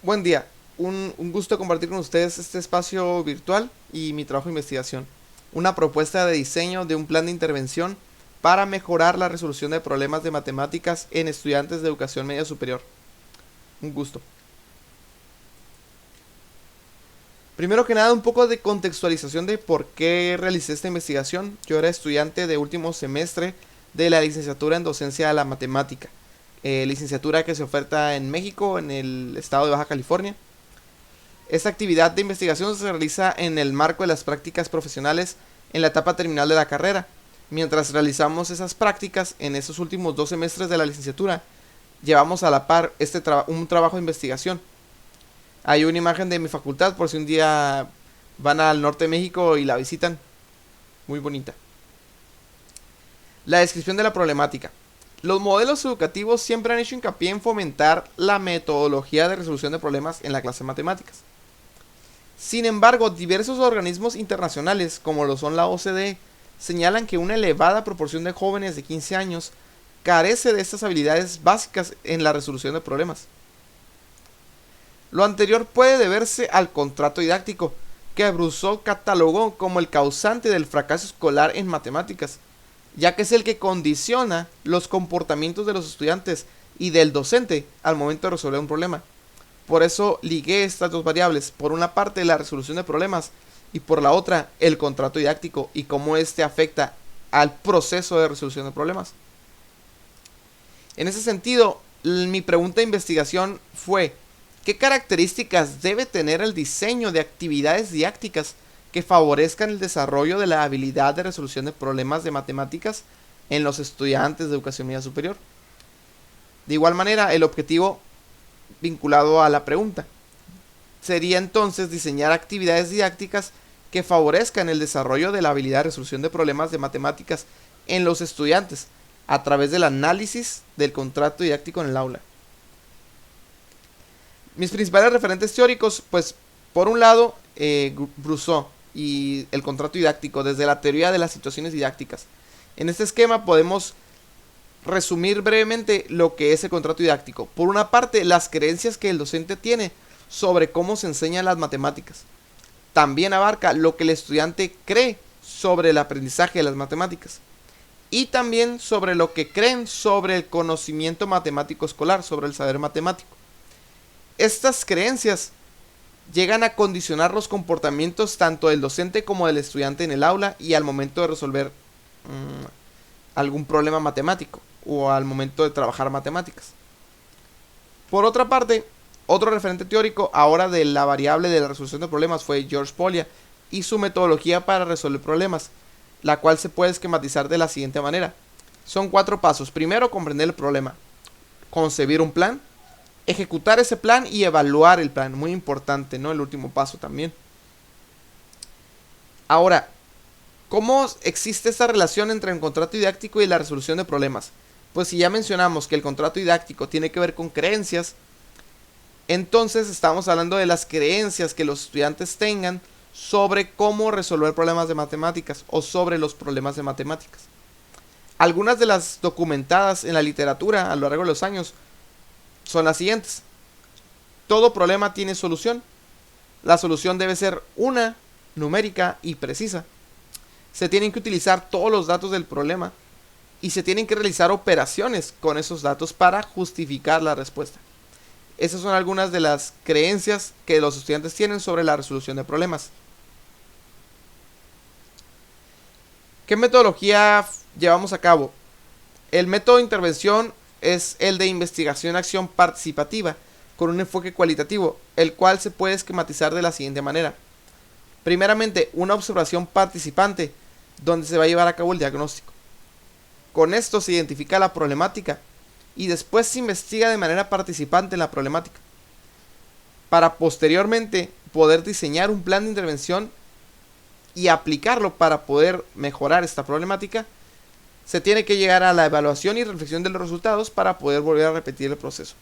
Buen día, un gusto compartir con ustedes este espacio virtual y mi trabajo de investigación. Una propuesta de diseño de un plan de intervención para mejorar la resolución de problemas de matemáticas en estudiantes de educación media superior. Un gusto. Primero que nada, un poco de contextualización de por qué realicé esta investigación. Yo era estudiante de último semestre de la licenciatura en docencia de la matemática, licenciatura que se oferta en México, en el estado de Baja California. Esta actividad de investigación se realiza en el marco de las prácticas profesionales en la etapa terminal de la carrera. Mientras realizamos esas prácticas en esos últimos 2 semestres de la licenciatura, llevamos a la par un trabajo de investigación. Hay una imagen de mi facultad por si un día van al norte de México y la visitan. Muy bonita. La descripción de la problemática. Los modelos educativos siempre han hecho hincapié en fomentar la metodología de resolución de problemas en la clase de matemáticas. Sin embargo, diversos organismos internacionales, como lo son la OCDE, señalan que una elevada proporción de jóvenes de 15 años carece de estas habilidades básicas en la resolución de problemas. Lo anterior puede deberse al contrato didáctico, que Brousseau catalogó como el causante del fracaso escolar en matemáticas, ya que es el que condiciona los comportamientos de los estudiantes y del docente al momento de resolver un problema. Por eso ligué estas dos variables, por una parte la resolución de problemas y por la otra el contrato didáctico y cómo este afecta al proceso de resolución de problemas. En ese sentido, mi pregunta de investigación fue: ¿qué características debe tener el diseño de actividades didácticas que favorezcan el desarrollo de la habilidad de resolución de problemas de matemáticas en los estudiantes de educación media superior? De igual manera, el objetivo vinculado a la pregunta sería entonces diseñar actividades didácticas que favorezcan el desarrollo de la habilidad de resolución de problemas de matemáticas en los estudiantes a través del análisis del contrato didáctico en el aula. Mis principales referentes teóricos, pues por un lado, Brousseau y el contrato didáctico desde la teoría de las situaciones didácticas. En este esquema podemos resumir brevemente lo que es el contrato didáctico. Por una parte, las creencias que el docente tiene sobre cómo se enseñan las matemáticas. También abarca lo que el estudiante cree sobre el aprendizaje de las matemáticas. Y también sobre lo que creen sobre el conocimiento matemático escolar, sobre el saber matemático. Estas creencias llegan a condicionar los comportamientos tanto del docente como del estudiante en el aula y al momento de resolver algún problema matemático o al momento de trabajar matemáticas. Por otra parte, otro referente teórico ahora de la variable de la resolución de problemas fue George Polya y su metodología para resolver problemas, la cual se puede esquematizar de la siguiente manera. Son 4 pasos. Primero, comprender el problema, concebir un plan, ejecutar ese plan y evaluar el plan. Muy importante, ¿no? El último paso también. Ahora, ¿cómo existe esta relación entre el contrato didáctico y la resolución de problemas? Pues si ya mencionamos que el contrato didáctico tiene que ver con creencias, entonces estamos hablando de las creencias que los estudiantes tengan sobre cómo resolver problemas de matemáticas o sobre los problemas de matemáticas. Algunas de las documentadas en la literatura a lo largo de los años son las siguientes. Todo problema tiene solución. La solución debe ser una, numérica y precisa. Se tienen que utilizar todos los datos del problema y se tienen que realizar operaciones con esos datos para justificar la respuesta. Esas son algunas de las creencias que los estudiantes tienen sobre la resolución de problemas. ¿Qué metodología llevamos a cabo? El método de intervención es el de investigación-acción participativa con un enfoque cualitativo, el cual se puede esquematizar de la siguiente manera. Primeramente, una observación participante donde se va a llevar a cabo el diagnóstico. Con esto se identifica la problemática y después se investiga de manera participante en la problemática, para posteriormente poder diseñar un plan de intervención y aplicarlo para poder mejorar esta problemática. Se tiene que llegar a la evaluación y reflexión de los resultados para poder volver a repetir el proceso.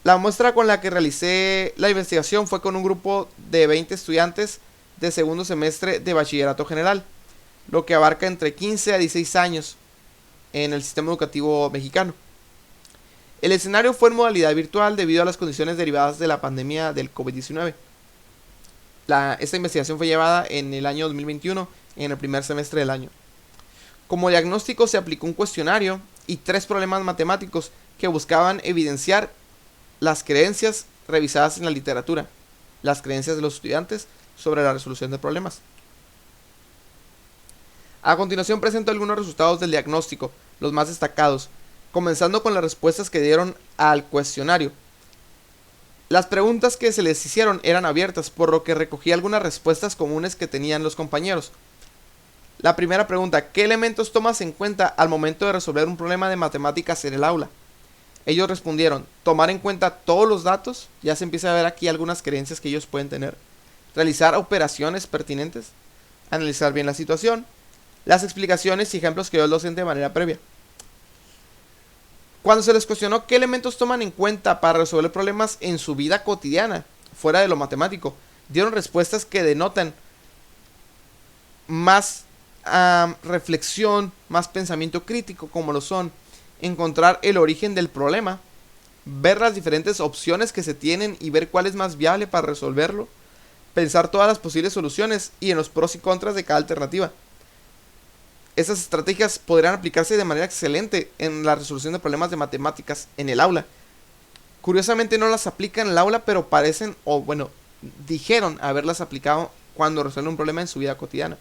La muestra con la que realicé la investigación fue con un grupo de 20 estudiantes de segundo semestre de bachillerato general, lo que abarca entre 15 a 16 años en el sistema educativo mexicano. El escenario fue en modalidad virtual debido a las condiciones derivadas de la pandemia del COVID-19. Esta investigación fue llevada en el año 2021, en el primer semestre del año. Como diagnóstico se aplicó un cuestionario y 3 problemas matemáticos que buscaban evidenciar las creencias revisadas en la literatura, las creencias de los estudiantes sobre la resolución de problemas. A continuación presento algunos resultados del diagnóstico, los más destacados, comenzando con las respuestas que dieron al cuestionario. Las preguntas que se les hicieron eran abiertas, por lo que recogí algunas respuestas comunes que tenían los compañeros. La primera pregunta: ¿qué elementos tomas en cuenta al momento de resolver un problema de matemáticas en el aula? Ellos respondieron: tomar en cuenta todos los datos, ya se empieza a ver aquí algunas creencias que ellos pueden tener, realizar operaciones pertinentes, analizar bien la situación, las explicaciones y ejemplos que dio el docente de manera previa. Cuando se les cuestionó qué elementos toman en cuenta para resolver problemas en su vida cotidiana, fuera de lo matemático, dieron respuestas que denotan más reflexión, más pensamiento crítico, como lo son encontrar el origen del problema, ver las diferentes opciones que se tienen y ver cuál es más viable para resolverlo, pensar todas las posibles soluciones y en los pros y contras de cada alternativa. Esas estrategias podrían aplicarse de manera excelente en la resolución de problemas de matemáticas en el aula. Curiosamente no las aplican en el aula, pero parecen, o bueno, dijeron haberlas aplicado cuando resuelven un problema en su vida cotidiana.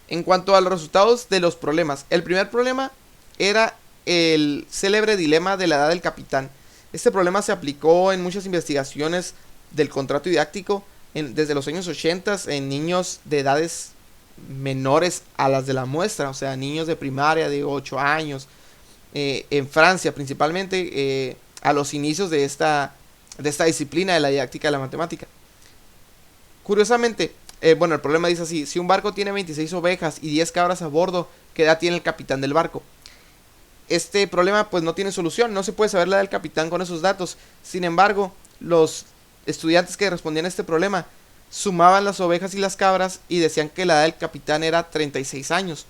En cuanto a los resultados de los problemas, el primer problema era el célebre dilema de la edad del capitán. Este problema se aplicó en muchas investigaciones del contrato didáctico desde los años 80 en niños de edades menores a las de la muestra, o sea, niños de primaria de 8 años, en Francia principalmente, a los inicios de esta disciplina de la didáctica de la matemática. Curiosamente, el problema dice así: si un barco tiene 26 ovejas y 10 cabras a bordo, ¿qué edad tiene el capitán del barco? Este problema pues no tiene solución, no se puede saber la edad del capitán con esos datos. Sin embargo, los estudiantes que respondían a este problema sumaban las ovejas y las cabras y decían que la edad del capitán era 36 años.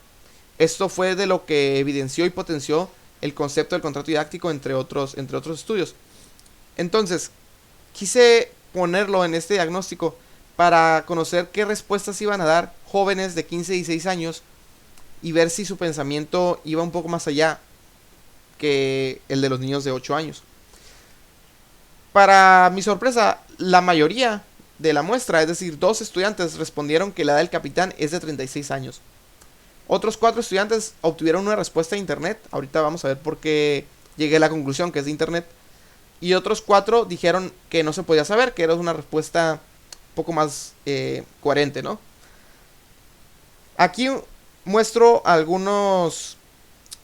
Esto fue de lo que evidenció y potenció el concepto del contrato didáctico, entre otros estudios. Entonces, quise ponerlo en este diagnóstico para conocer qué respuestas iban a dar jóvenes de 15 y 16 años y ver si su pensamiento iba un poco más allá que el de los niños de 8 años. Para mi sorpresa, la mayoría de la muestra, es decir, 2 estudiantes, respondieron que la edad del capitán es de 36 años. Otros 4 estudiantes obtuvieron una respuesta de internet. Ahorita vamos a ver por qué llegué a la conclusión que es de internet. Y otros 4 dijeron que no se podía saber, que era una respuesta un poco más coherente, ¿no? Aquí muestro algunos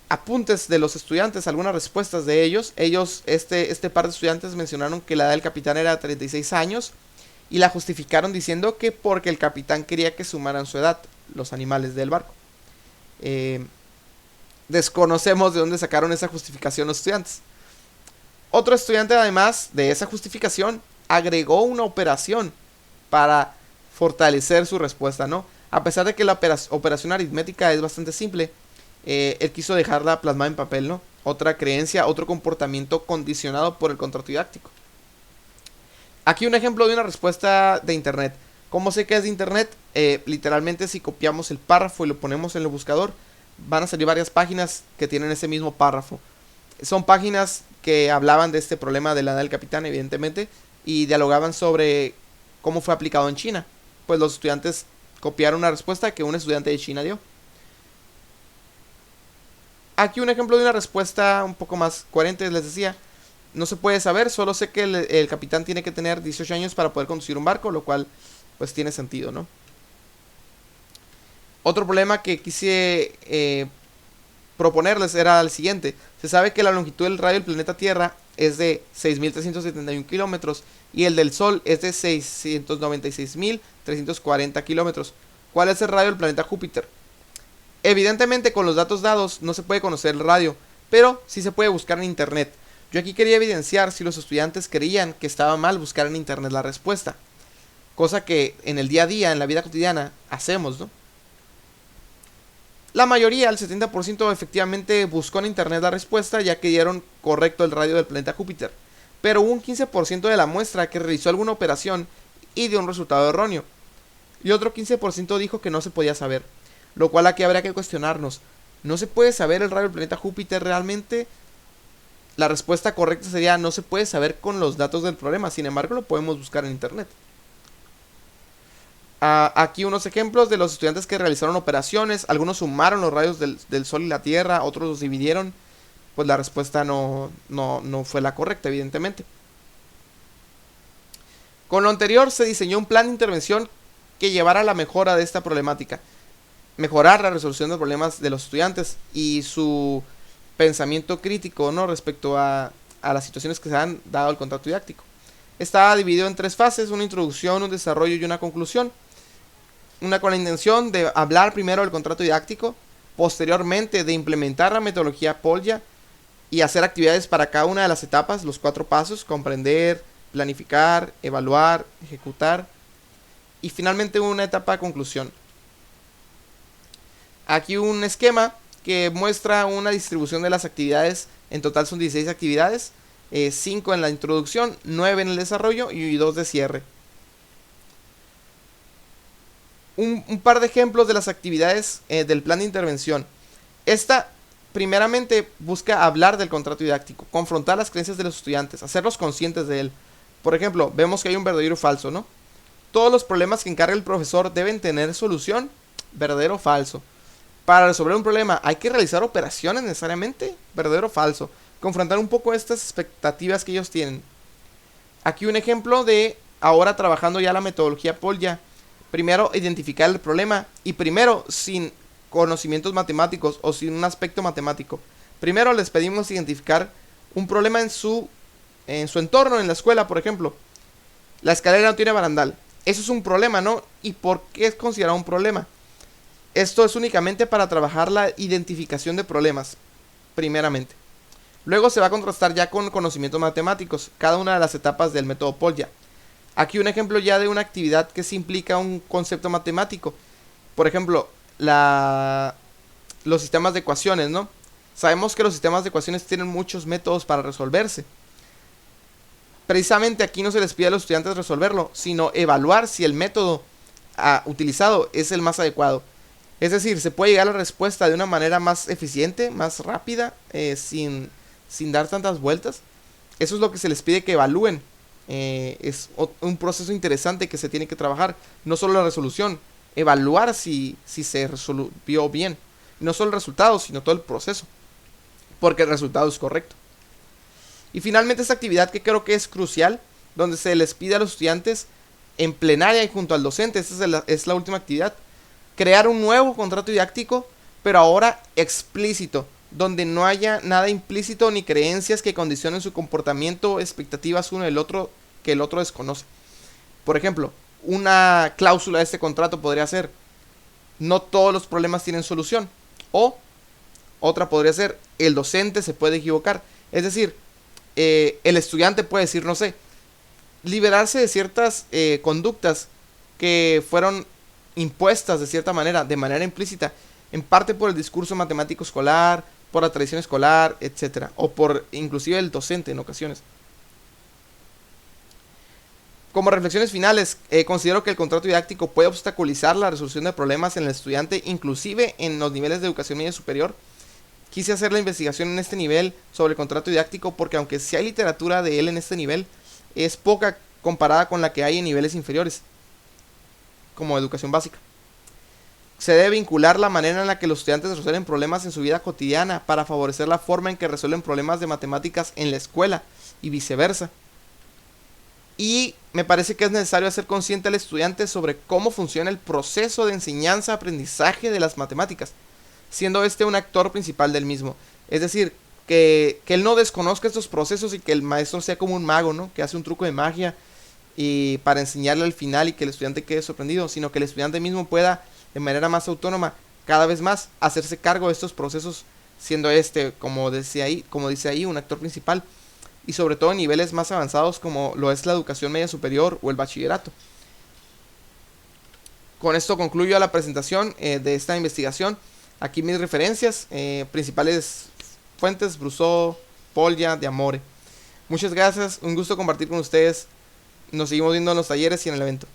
apuntes de los estudiantes, algunas respuestas de ellos. Este par de estudiantes mencionaron que la edad del capitán era 36 años y la justificaron diciendo que porque el capitán quería que sumaran su edad, los animales del barco. Desconocemos de dónde sacaron esa justificación los estudiantes. Otro estudiante, además de esa justificación, agregó una operación para fortalecer su respuesta, ¿no? A pesar de que la operación aritmética es bastante simple, él quiso dejarla plasmada en papel, ¿no? Otra creencia, otro comportamiento condicionado por el contrato didáctico. Aquí un ejemplo de una respuesta de internet. ¿Cómo sé que es de internet? Literalmente, si copiamos el párrafo y lo ponemos en el buscador, van a salir varias páginas que tienen ese mismo párrafo. Son páginas que hablaban de este problema de la edad del capitán, evidentemente, y dialogaban sobre cómo fue aplicado en China. Pues los estudiantes copiaron una respuesta que un estudiante de China dio. Aquí un ejemplo de una respuesta un poco más coherente, les decía. No se puede saber, solo sé que el capitán tiene que tener 18 años para poder conducir un barco, lo cual pues tiene sentido, ¿no? Otro problema que quise proponerles era el siguiente. Se sabe que la longitud del radio del planeta Tierra es de 6.371 kilómetros y el del Sol es de 696.340 kilómetros. ¿Cuál es el radio del planeta Júpiter? Evidentemente, con los datos dados no se puede conocer el radio, pero sí se puede buscar en internet. Yo aquí quería evidenciar si los estudiantes creían que estaba mal buscar en internet la respuesta, cosa que en el día a día, en la vida cotidiana, hacemos, ¿no? La mayoría, el 70%, efectivamente buscó en internet la respuesta, ya que dieron correcto el radio del planeta Júpiter. Pero hubo un 15% de la muestra que realizó alguna operación y dio un resultado erróneo. Y otro 15% dijo que no se podía saber. Lo cual aquí habría que cuestionarnos. ¿No se puede saber el radio del planeta Júpiter realmente? La respuesta correcta sería no se puede saber con los datos del problema. Sin embargo, lo podemos buscar en internet. Aquí unos ejemplos de los estudiantes que realizaron operaciones. Algunos sumaron los rayos del Sol y la Tierra, otros los dividieron. Pues la respuesta no fue la correcta, evidentemente. Con lo anterior se diseñó un plan de intervención que llevara a la mejora de esta problemática. Mejorar la resolución de problemas de los estudiantes y su pensamiento crítico, ¿no?, respecto a las situaciones que se han dado al contrato didáctico. Está dividido en 3 fases: una introducción, un desarrollo y una conclusión. Una con la intención de hablar primero del contrato didáctico, posteriormente de implementar la metodología Polya y hacer actividades para cada una de las etapas, los 4 pasos: comprender, planificar, evaluar, ejecutar, y finalmente una etapa de conclusión. Aquí un esquema que muestra una distribución de las actividades. En total son 16 actividades, 5 en la introducción, 9 en el desarrollo y 2 de cierre. Un par de ejemplos de las actividades del plan de intervención. Esta primeramente busca hablar del contrato didáctico, confrontar las creencias de los estudiantes, hacerlos conscientes de él. Por ejemplo, vemos que hay un verdadero o falso, ¿no? Todos los problemas que encarga el profesor deben tener solución, verdadero o falso. Para resolver un problema hay que realizar operaciones necesariamente, verdadero o falso. Confrontar un poco estas expectativas que ellos tienen. Aquí un ejemplo de ahora trabajando ya la metodología Polya. Primero identificar el problema, y primero sin conocimientos matemáticos o sin un aspecto matemático. Primero les pedimos identificar un problema en su entorno, en la escuela, por ejemplo. La escalera no tiene barandal. Eso es un problema, ¿no? ¿Y por qué es considerado un problema? Esto es únicamente para trabajar la identificación de problemas, primeramente. Luego se va a contrastar ya con conocimientos matemáticos, cada una de las etapas del método Polya. Aquí un ejemplo ya de una actividad que se implica un concepto matemático. Por ejemplo, los sistemas de ecuaciones, ¿no? Sabemos que los sistemas de ecuaciones tienen muchos métodos para resolverse. Precisamente aquí no se les pide a los estudiantes resolverlo, sino evaluar si el método utilizado es el más adecuado. Es decir, se puede llegar a la respuesta de una manera más eficiente, más rápida, sin dar tantas vueltas. Eso es lo que se les pide que evalúen. Es un proceso interesante que se tiene que trabajar. No solo la resolución, evaluar si se resolvió bien. No solo el resultado, sino todo el proceso, porque el resultado es correcto. Y finalmente esta actividad que creo que es crucial, donde se les pide a los estudiantes en plenaria y junto al docente, esta es la última actividad: crear un nuevo contrato didáctico, pero ahora explícito, donde no haya nada implícito ni creencias que condicionen su comportamiento o expectativas uno del otro que el otro desconoce. Por ejemplo, una cláusula de este contrato podría ser: no todos los problemas tienen solución. O otra podría ser: el docente se puede equivocar. Es decir, el estudiante puede decir, no sé, liberarse de ciertas conductas que fueron impuestas de manera implícita, en parte por el discurso matemático escolar, por la tradición escolar, etcétera, o por inclusive el docente en ocasiones. Como reflexiones finales, considero que el contrato didáctico puede obstaculizar la resolución de problemas en el estudiante, inclusive en los niveles de educación media superior. Quise hacer la investigación en este nivel sobre el contrato didáctico porque aunque sí hay literatura de él en este nivel, es poca comparada con la que hay en niveles inferiores, como educación básica. Se debe vincular la manera en la que los estudiantes resuelven problemas en su vida cotidiana para favorecer la forma en que resuelven problemas de matemáticas en la escuela y viceversa. Y me parece que es necesario hacer consciente al estudiante sobre cómo funciona el proceso de enseñanza-aprendizaje de las matemáticas, siendo este un actor principal del mismo. Es decir, que él no desconozca estos procesos y que el maestro sea como un mago, ¿no?, que hace un truco de magia y para enseñarle al final y que el estudiante quede sorprendido, sino que el estudiante mismo pueda, de manera más autónoma, cada vez más hacerse cargo de estos procesos, siendo como dice ahí, un actor principal, y sobre todo en niveles más avanzados como lo es la educación media superior o el bachillerato. Con esto concluyo la presentación de esta investigación. Aquí mis referencias, principales fuentes, Brousseau, Polya, de Amore. Muchas gracias, un gusto compartir con ustedes. Nos seguimos viendo en los talleres y en el evento.